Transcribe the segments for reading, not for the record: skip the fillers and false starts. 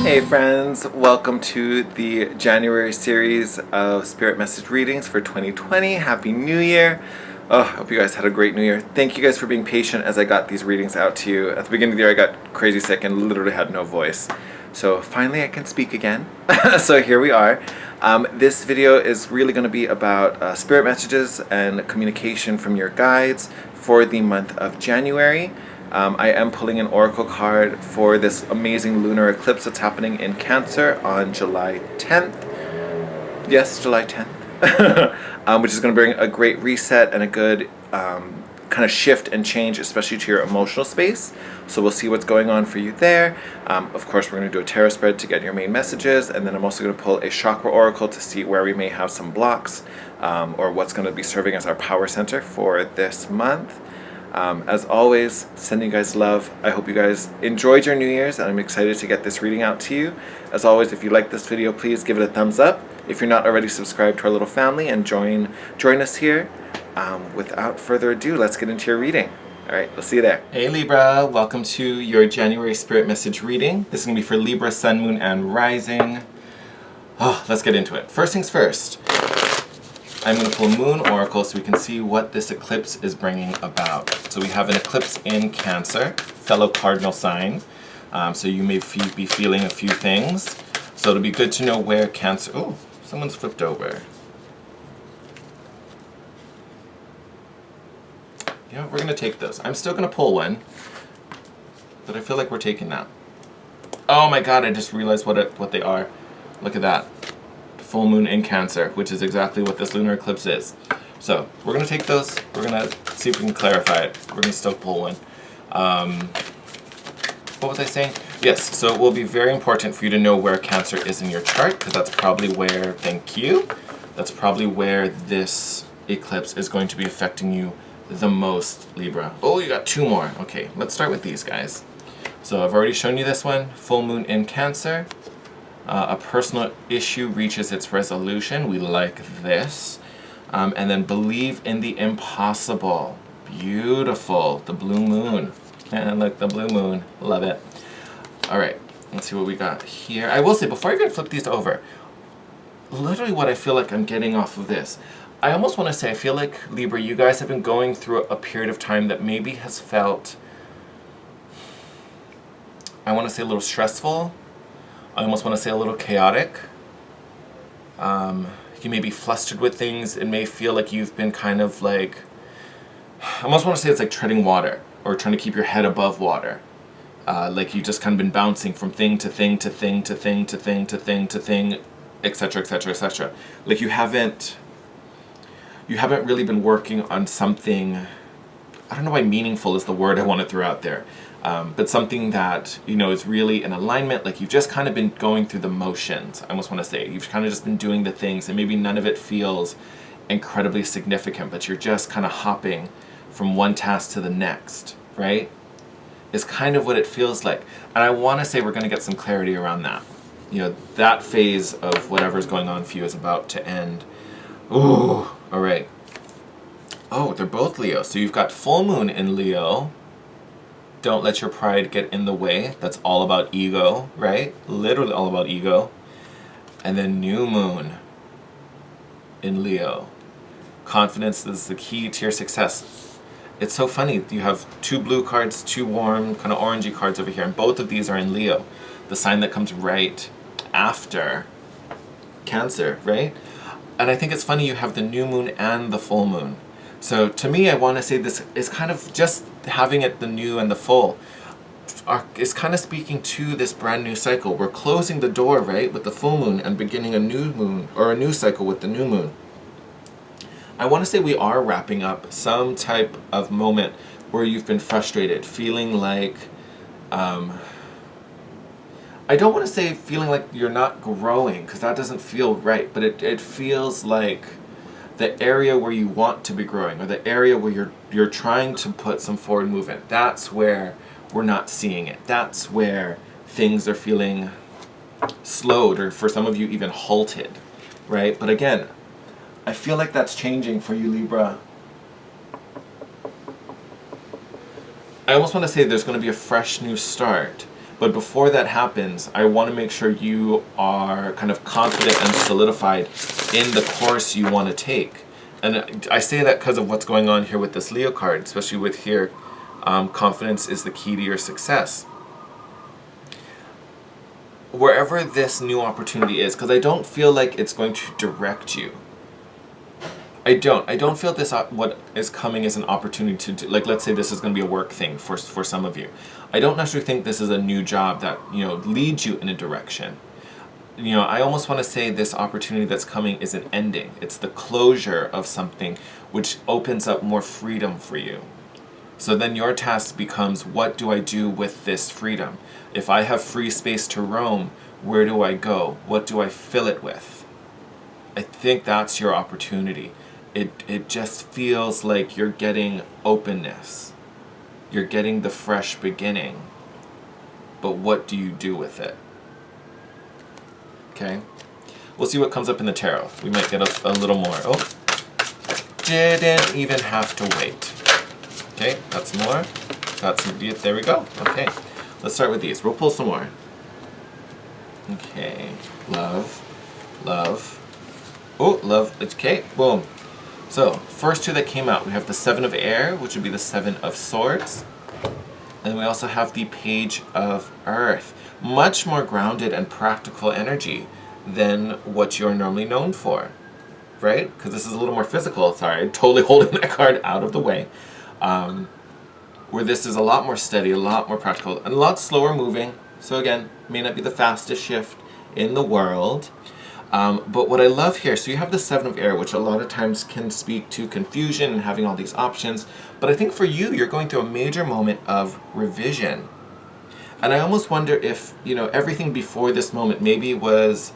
Hey friends, welcome to the January series of Spirit Message readings for 2020. Happy New Year. Oh, I hope you guys had a great New Year. Thank you guys for being patient as I got these readings out to you. At the beginning of the year I got crazy sick and literally had no voice. So finally I can speak again. So here we are. This video is really going to be about spirit messages and communication from your guides for the month of January. I am pulling an oracle card for this amazing lunar eclipse that's happening in Cancer on July 10th. Yes, July 10th. Which is going to bring a great reset and a good kind of shift and change, especially to your emotional space. So we'll see what's going on for you there. Of course, we're going to do a tarot spread to get your main messages, and then I'm also going to pull a chakra oracle to see where we may have some blocks or what's going to be serving as our power center for this month. As always, sending you guys love. I hope you guys enjoyed your New Year's, and I'm excited to get this reading out to you. As always, if you like this video, please give it a thumbs up. If you're not already subscribed to our little family, and join us here. Without further ado, let's get into your reading. All right, we'll see you there. Hey Libra, welcome to your January Spirit Message reading. This is going to be for Libra, Sun, Moon, and Rising. Oh, let's get into it. First things first. I'm going to pull Moon Oracle so we can see what this eclipse is bringing about. So we have an eclipse in Cancer, fellow cardinal sign. So you may be feeling a few things. So it'll be good to know where Cancer... Oh, someone's flipped over. Yeah, we're going to take those. I'm still going to pull one, but I feel like we're taking that. Oh my god, I just realized what they are. Look at that. Full moon in Cancer, which is exactly what this lunar eclipse is. So we're going to take those. We're going to see if we can clarify it. We're going to still pull one. What was I saying? Yes, so it will be very important for you to know where Cancer is in your chart, because that's probably where, thank you, that's probably where this eclipse is going to be affecting you the most, Libra. Oh, you got two more. Okay, let's start with these guys. So I've already shown you this one, full moon in Cancer. A personal issue reaches its resolution. We like this. And then believe in the impossible. Beautiful. The blue moon. And look, the blue moon. Love it. All right. Let's see what we got here. I will say, before I even flip these over, literally what I feel like I'm getting off of this, I almost want to say, I feel like, Libra, you guys have been going through a period of time that maybe has felt, I want to say a little stressful. I almost want to say a little chaotic. You may be flustered with things. It may feel like you've been kind of like, I almost want to say it's like treading water, or trying to keep your head above water. Like you just kind of been bouncing from thing to thing to thing to thing to thing to thing to thing, etc., etc., etc. Like you haven't really been working on something, I don't know why meaningful is the word I want to throw out there. But something that, you know, is really in alignment. Like you've just kind of been going through the motions, I almost want to say. You've kind of just been doing the things, and maybe none of it feels incredibly significant, but you're just kind of hopping from one task to the next, right? Is kind of what it feels like. And I want to say we're going to get some clarity around that. You know, that phase of whatever's going on for you is about to end. Ooh, all right. Oh, they're both Leo. So you've got full moon in Leo. Don't let your pride get in the way. That's all about ego, right? Literally all about ego. And then new moon in Leo. Confidence is the key to your success. It's so funny. You have two blue cards, two warm, kind of orangey cards over here, and both of these are in Leo. The sign that comes right after Cancer, right? And I think it's funny you have the new moon and the full moon. So to me, I want to say this is kind of just having it the new and the full is kind of speaking to this brand new cycle. We're closing the door, right, with the full moon and beginning a new moon, or a new cycle with the new moon. I want to say we are wrapping up some type of moment where you've been frustrated, feeling like, I don't want to say feeling like you're not growing, because that doesn't feel right, but it feels like the area where you want to be growing, or the area where you're trying to put some forward movement, that's where we're not seeing it. That's where things are feeling slowed, or for some of you even halted, right? But again, I feel like that's changing for you, Libra. I almost want to say there's going to be a fresh new start. But before that happens, I want to make sure you are kind of confident and solidified in the course you want to take. And I say that because of what's going on here with this Leo card, especially with here, confidence is the key to your success. Wherever this new opportunity is, because I don't feel like it's going to direct you. I don't feel this what is coming as an opportunity to do, like, let's say this is going to be a work thing for some of you. I don't necessarily think this is a new job that, you know, leads you in a direction. You know, I almost want to say this opportunity that's coming is an ending. It's the closure of something which opens up more freedom for you. So then your task becomes, what do I do with this freedom? If I have free space to roam, where do I go? What do I fill it with? I think that's your opportunity. It just feels like you're getting openness. You're getting the fresh beginning. But what do you do with it? Okay? We'll see what comes up in the tarot. We might get a little more. Oh, didn't even have to wait. Okay, that's more. Got some, there we go. Okay, let's start with these. We'll pull some more. Okay, love. Oh, love, okay, boom. So, first two that came out, we have the Seven of Air, which would be the Seven of Swords. And we also have the Page of Earth. Much more grounded and practical energy than what you're normally known for, right? Because this is a little more physical. Sorry, I'm totally holding that card out of the way. Where this is a lot more steady, a lot more practical, and a lot slower moving. So again, may not be the fastest shift in the world. But what I love here, so you have the Seven of Air, which a lot of times can speak to confusion and having all these options. But I think for you, you're going through a major moment of revision. And I almost wonder if, you know, everything before this moment maybe it would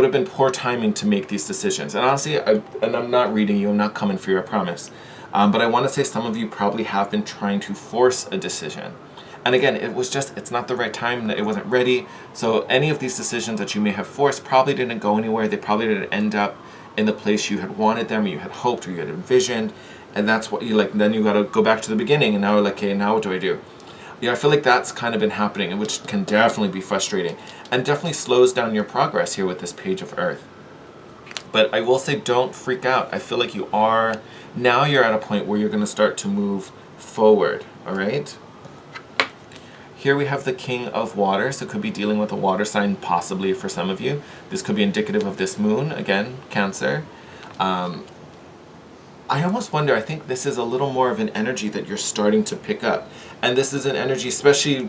have been poor timing to make these decisions. And honestly, I'm not reading you, I'm not coming for you, I promise. But I want to say some of you probably have been trying to force a decision. And again, it's not the right time, it wasn't ready. So any of these decisions that you may have forced probably didn't go anywhere. They probably didn't end up in the place you had wanted them, or you had hoped, or you had envisioned. And that's what you like, then you got to go back to the beginning, and now we're like, okay, now what do I do? You know, I feel like that's kind of been happening, and which can definitely be frustrating, and definitely slows down your progress here with this Page of Earth. But I will say, don't freak out. I feel like now you're at a point where you're going to start to move forward, all right? Here we have the King of Water, so it could be dealing with a water sign, possibly for some of you. This could be indicative of this moon, again, Cancer. I almost wonder, I think this is a little more of an energy that you're starting to pick up. And this is an energy, especially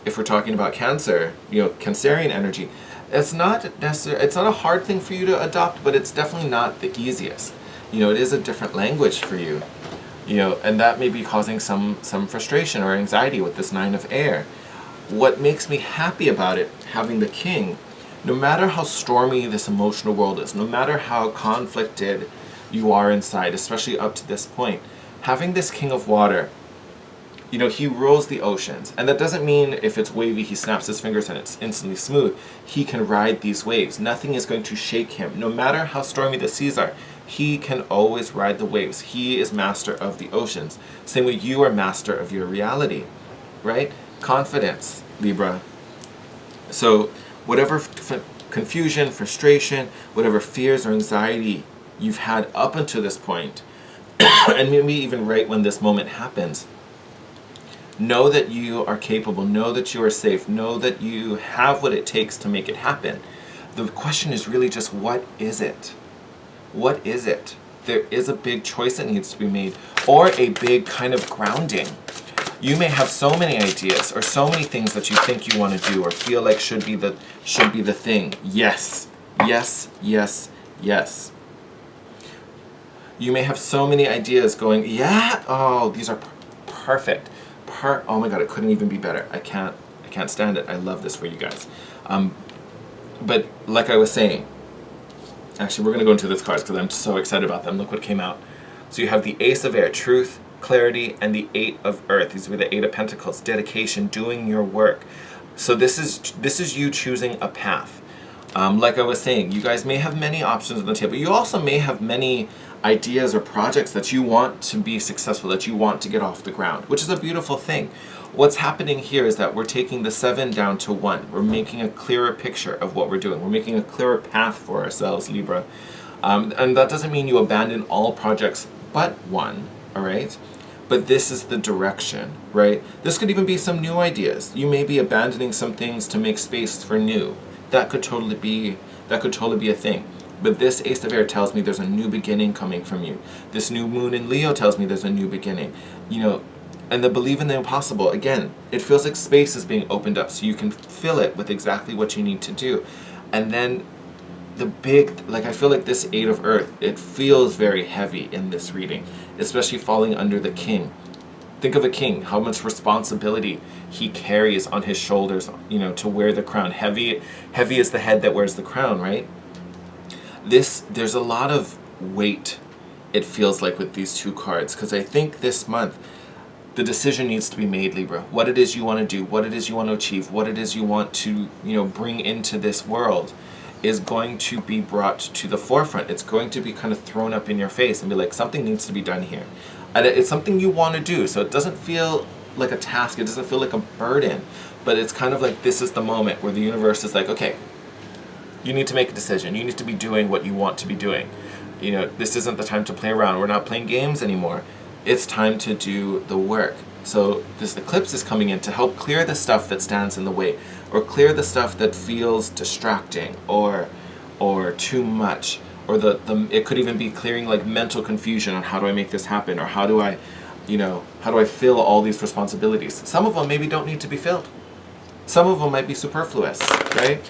if we're talking about Cancer, you know, Cancerian energy. It's not a hard thing for you to adopt, but it's definitely not the easiest. You know, it is a different language for you. You know, and that may be causing some frustration or anxiety with this Nine of Air. What makes me happy about it, having the King, no matter how stormy this emotional world is, no matter how conflicted you are inside, especially up to this point, having this King of Water, you know, he rules the oceans. And that doesn't mean if it's wavy, he snaps his fingers and it's instantly smooth. He can ride these waves. Nothing is going to shake him. No matter how stormy the seas are, he can always ride the waves. He is master of the oceans. Same way you are master of your reality, right? Confidence, Libra. So whatever confusion, frustration, whatever fears or anxiety you've had up until this point, and maybe even right when this moment happens, know that you are capable, know that you are safe, know that you have what it takes to make it happen. The question is really just, what is it? What is it? There is a big choice that needs to be made, or a big kind of grounding. You may have so many ideas or so many things that you think you want to do or feel like should be the thing. Yes. Yes, yes, yes. You may have so many ideas going, yeah, oh, these are perfect. Oh my God, it couldn't even be better. I can't stand it. I love this for you guys. But like I was saying, actually, we're going to go into these cards because I'm so excited about them. Look what came out. So you have the Ace of Air, truth, clarity, and the Eight of Earth. These will be the Eight of Pentacles, dedication, doing your work. So this is you choosing a path. Like I was saying, you guys may have many options on the table. You also may have many ideas or projects that you want to be successful, that you want to get off the ground, which is a beautiful thing. What's happening here is that we're taking the 7 down to 1. We're making a clearer picture of what we're doing. We're making a clearer path for ourselves, Libra. And that doesn't mean you abandon all projects but one, all right? But this is the direction, right? This could even be some new ideas. You may be abandoning some things to make space for new. That could totally be a thing. But this Ace of Air tells me there's a new beginning coming from you. This new moon in Leo tells me there's a new beginning. You know, and the believe in the impossible, again, it feels like space is being opened up so you can fill it with exactly what you need to do. And then the big, like I feel like this 8 of Earth, it feels very heavy in this reading, especially falling under the king. Think of a king, how much responsibility he carries on his shoulders, you know, to wear the crown. Heavy is the head that wears the crown, right? There's a lot of weight, it feels like, with these two cards, because I think this month, the decision needs to be made, Libra. What it is you want to do, what it is you want to achieve, what it is you want to, you know, bring into this world is going to be brought to the forefront. It's going to be kind of thrown up in your face and be like, something needs to be done here. And it's something you want to do, so it doesn't feel like a task, it doesn't feel like a burden, but it's kind of like this is the moment where the universe is like, okay, you need to make a decision. You need to be doing what you want to be doing. You know, this isn't the time to play around. We're not playing games anymore. It's time to do the work. So this eclipse is coming in to help clear the stuff that stands in the way, or clear the stuff that feels distracting or too much, or it could even be clearing like mental confusion on how do I make this happen, or how do I fill all these responsibilities. Some of them maybe don't need to be filled. Some of them might be superfluous, right?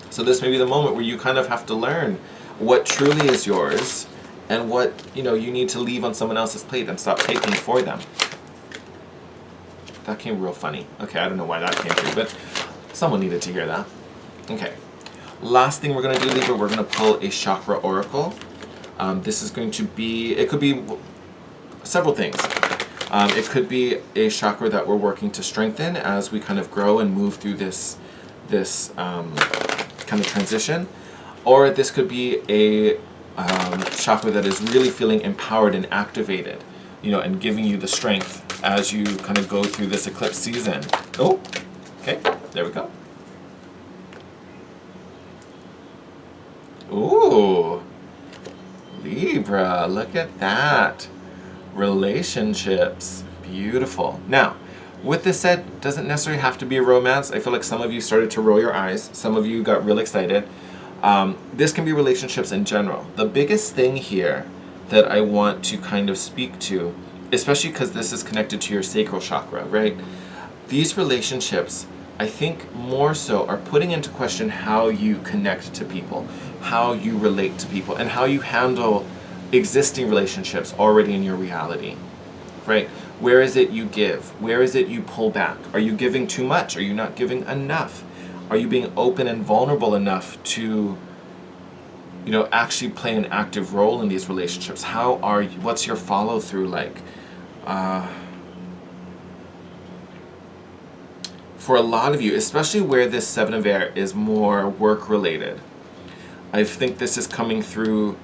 So this may be the moment where you kind of have to learn what truly is yours and what, you know, you need to leave on someone else's plate and stop taking for them. That came real funny. Okay, I don't know why that came through, but someone needed to hear that. Okay. Last thing we're going to do, Libra, we're going to pull a chakra oracle. This is going to be, it could be several things. It could be a chakra that we're working to strengthen as we kind of grow and move through this kind of transition. Or this could be a chakra that is really feeling empowered and activated, you know, and giving you the strength as you kind of go through this eclipse season. Oh, okay, there we go. Ooh, Libra, look at that. Relationships, beautiful. Now, with this said, doesn't necessarily have to be a romance. I feel like some of you started to roll your eyes. Some of you got real excited. This can be relationships in general. The biggest thing here that I want to kind of speak to, especially because this is connected to your sacral chakra, right? These relationships, I think more so, are putting into question how you connect to people, how you relate to people, and how you handle existing relationships already in your reality, right? Where is it you give? Where is it you pull back? Are you giving too much? Are you not giving enough? Are you being open and vulnerable enough to, you know, actually play an active role in these relationships? How are you? What's your follow through like? For a lot of you, especially where this 7 of Air is more work related, I think this is coming through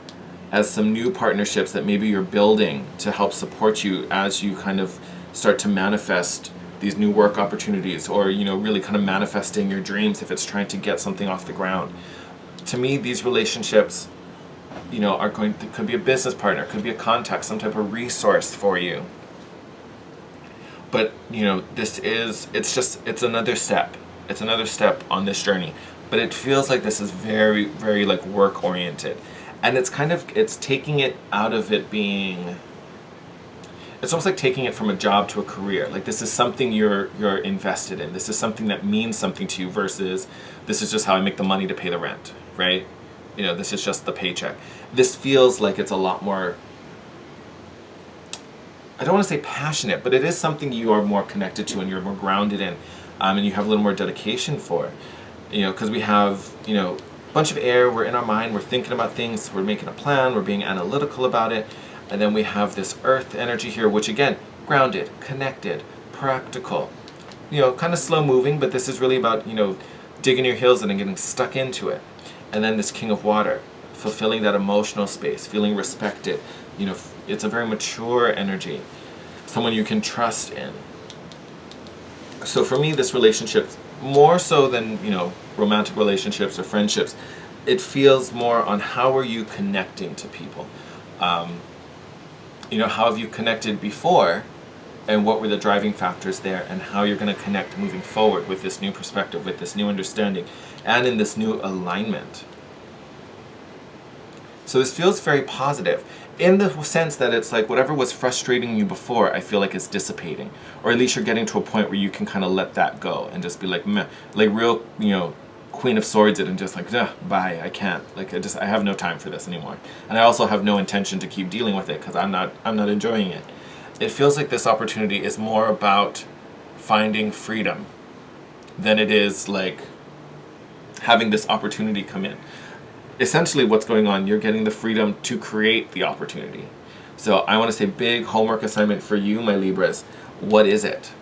as some new partnerships that maybe you're building to help support you as you kind of start to manifest these new work opportunities, or, you know, really kind of manifesting your dreams if it's trying to get something off the ground. To me, these relationships, you know, could be a business partner, could be a contact, some type of resource for you. But, you know, it's another step. It's another step on this journey. But it feels like this is very, very like work oriented. And it's taking it out of it being, it's almost like taking it from a job to a career. Like this is something you're invested in. This is something that means something to you versus this is just how I make the money to pay the rent, right? You know, this is just the paycheck. This feels like it's a lot more, I don't want to say passionate, but it is something you are more connected to and you're more grounded in, and you have a little more dedication for. You know, because we have, you know, a bunch of air, we're in our mind, we're thinking about things, we're making a plan, we're being analytical about it, and then we have this earth energy here, which again, grounded, connected, practical, you know, kind of slow moving, but this is really about, you know, digging your heels in and getting stuck into it. And then this king of water, fulfilling that emotional space, feeling respected, you know, it's a very mature energy, someone you can trust in. So for me, this relationship, more so than, you know, romantic relationships or friendships, it feels more on how are you connecting to people. You know, how have you connected before, and what were the driving factors there, and how you're going to connect moving forward with this new perspective, with this new understanding, and in this new alignment. So this feels very positive, in the sense that it's like whatever was frustrating you before, I feel like it's dissipating. Or at least you're getting to a point where you can kind of let that go and just be like, meh, like real, you know, Queen of Swords it, and just like, bye, I can't. Like, I have no time for this anymore. And I also have no intention to keep dealing with it because I'm not enjoying it. It feels like this opportunity is more about finding freedom than it is like having this opportunity come in. Essentially what's going on, you're getting the freedom to create the opportunity. So I want to say big homework assignment for you, my Libras. What is it?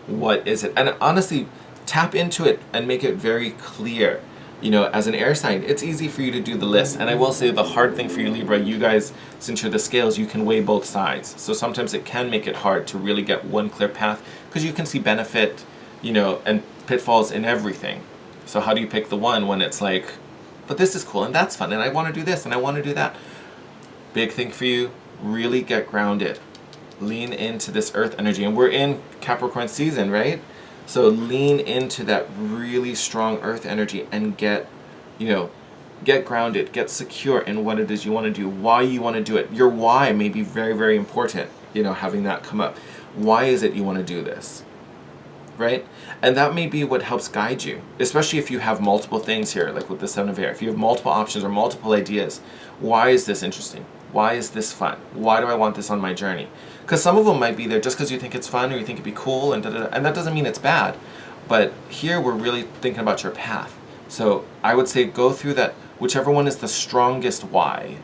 What is it? And honestly, tap into it and make it very clear. You know, as an air sign, it's easy for you to do the list. And I will say the hard thing for you, Libra, you guys, since you're the scales, you can weigh both sides. So sometimes it can make it hard to really get one clear path because you can see benefit, you know, and pitfalls in everything. So how do you pick the one when it's like, but this is cool and that's fun and I want to do this and I want to do that? Big thing for you, really get grounded. Lean into this earth energy. And we're in Capricorn season, right? So lean into that really strong earth energy and get grounded, get secure in what it is you want to do, why you want to do it. Your why may be very, very important, you know, having that come up. Why is it you want to do this? Right? And that may be what helps guide you, especially if you have multiple things here, like with the Seven of Air. If you have multiple options or multiple ideas, why is this interesting? Why is this fun? Why do I want this on my journey? Because some of them might be there just because you think it's fun or you think it'd be cool, and and that doesn't mean it's bad. But here we're really thinking about your path. So I would say go through that, whichever one is the strongest why,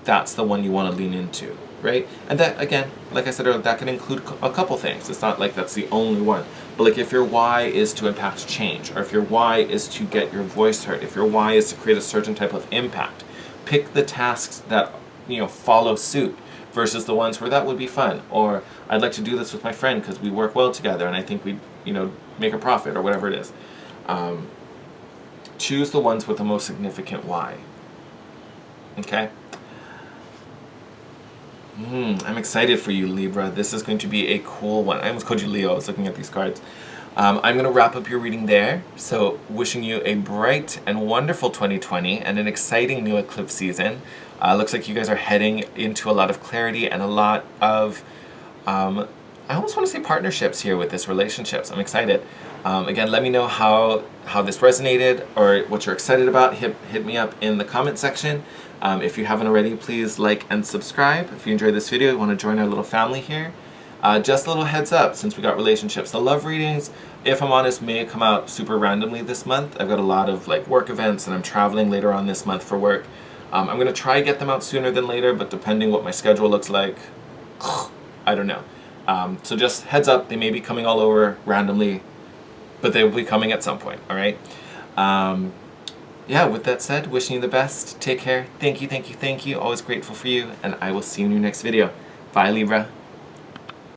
that's the one you want to lean into, right? And that, again, like I said earlier, that can include a couple things. It's not like that's the only one. But like if your why is to impact change, or if your why is to get your voice heard, if your why is to create a certain type of impact, pick the tasks that, you know, follow suit versus the ones where that would be fun, or I'd like to do this with my friend because we work well together and I think we'd, you know, make a profit, or whatever it is. Choose the ones with the most significant why. Okay? I'm excited for you, Libra. This is going to be a cool one. I almost called you Leo. I was looking at these cards. I'm going to wrap up your reading there. So wishing you a bright and wonderful 2020 and an exciting new eclipse season. Looks like you guys are heading into a lot of clarity and a lot of, I almost want to say partnerships here with this relationships. I'm excited. Again, let me know how this resonated or what you're excited about. Hit me up in the comment section. If you haven't already, please like and subscribe. If you enjoyed this video, you want to join our little family here. Just a little heads up, since we got relationships. The love readings, if I'm honest, may come out super randomly this month. I've got a lot of like work events and I'm traveling later on this month for work. I'm going to try to get them out sooner than later, but depending what my schedule looks like, I don't know. So just heads up, they may be coming all over randomly, but they will be coming at some point, all right? Yeah, with that said, wishing you the best. Take care. Thank you, thank you, thank you. Always grateful for you, and I will see you in your next video. Bye, Libra.